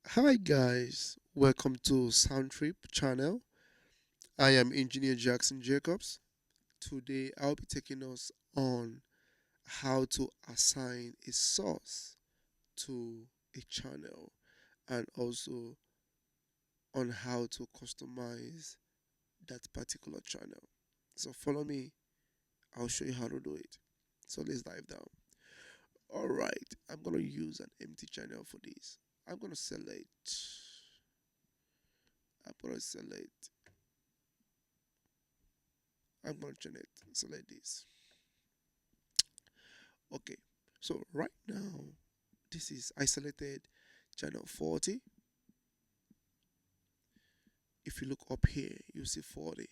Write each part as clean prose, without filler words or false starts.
Hi guys, welcome to Sound Trip channel. I am Engineer Jackson Jacobs. Today I'll be taking us on how to assign a source to a channel and also on how to customize that particular channel. So follow me, I'll show you how to do it. So let's dive down. Alright, I'm gonna use an empty channel for this. I'm gonna select I'm gonna select I'm gonna select this. Okay, so right now, this is isolated channel 40. If you look up here, you see 40,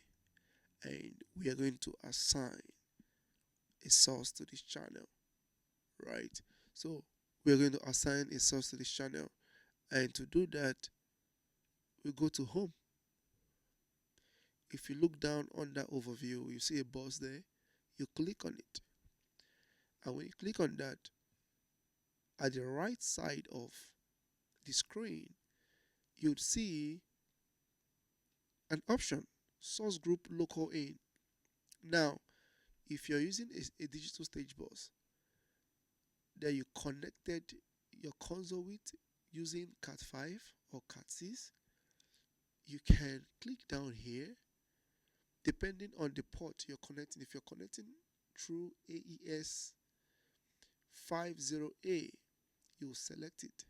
and we are going to assign a source to this channel, right? So we are going to assign a source to this channel, and to do that, we go to home. If you look down on that overview, you see a box there, you click on it, and when you click on that, at the right side of the screen, you'd see an option, source group local in. Now, if you're using a digital stage bus that you connected your console with using Cat5 or Cat6, you can click down here depending on the port you're connecting. If you're connecting through AES 50A, you select it.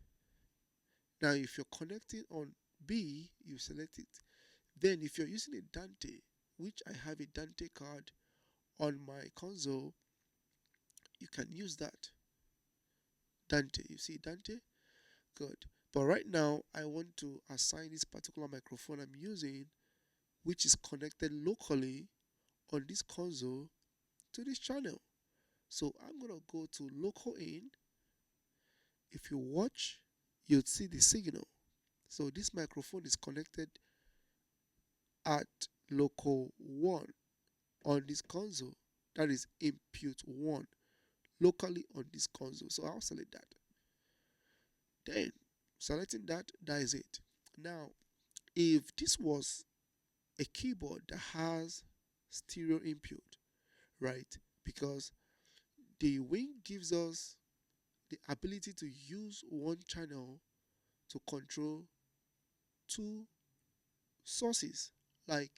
Now, if you're connecting on B, you select it. Then, if you're using a Dante, which I have a Dante card on my console, you can use that. Dante, you see Dante? Good. But right now, I want to assign this particular microphone I'm using, which is connected locally on this console to this channel. So I'm going to go to local in. If you watch, you'll see the signal. So this microphone is connected at local 1 on this console. That is input 1 locally on this console. So I'll select that. Then selecting that, that is it. Now, if this was a keyboard that has stereo input, right? Because the wing gives us the ability to use one channel to control two sources, like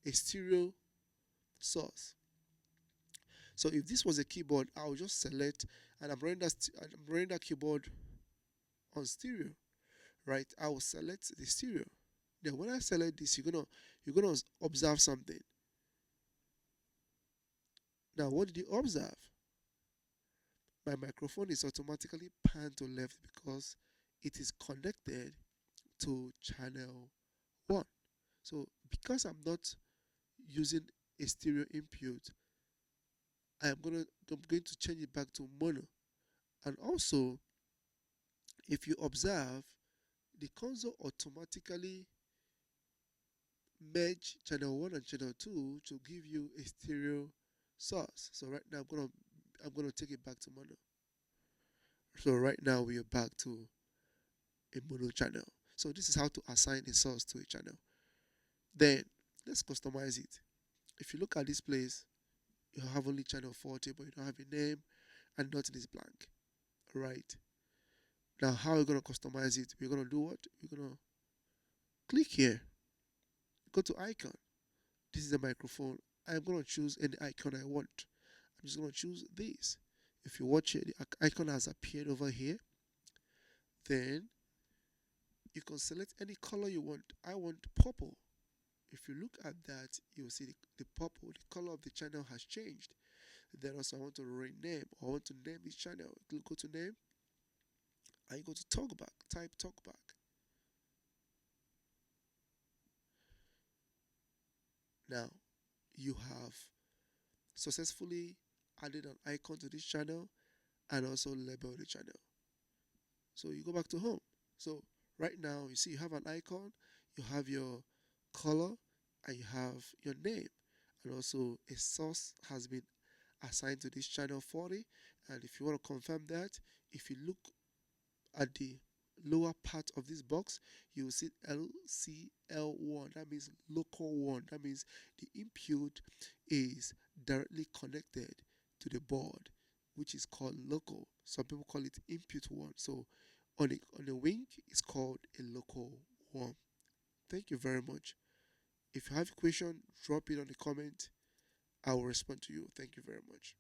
a stereo source. So if this was a keyboard, I'll just select and I'm running that keyboard on stereo, right? I will select the stereo. Then when I select this, you're gonna observe something. Now, what did you observe? My microphone is automatically panned to left because it is connected to channel 1. So because I'm not using a stereo input, I'm going to change it back to mono. And also, if you observe, the console automatically merge channel 1 and channel 2 to give you a stereo source. So right now I'm gonna take it back to mono. So right now we are back to a mono channel. So this is how to assign a source to a channel. Then let's customize it. If you look at this place, you have only channel 40, but you don't have a name and nothing is blank. Right. Now how are we gonna customize it? We're gonna do what? We're gonna click here, go to icon. This is the microphone. I'm gonna choose any icon I want. I'm just gonna choose this. If you watch it, the icon has appeared over here. Then you can select any color you want. I want purple. If you look at that, you'll see the purple, the color of the channel has changed. Then also I want to rename or I want to name this channel. You go to name and you go to talkback, type talkback. Now you have successfully added an icon to this channel and also label the channel. So you go back to home. So right now you see you have an icon, you have your color, and you have your name. And also a source has been assigned to this channel 40. And if you want to confirm that, if you look at the lower part of this box, you will see LCL1. That means local one. That means the input is directly connected to the board, which is called local. Some people call it input one. So on a wing, it's called a local one. Thank you very much. If you have a question, drop it on the comment. I will respond to you. Thank you very much.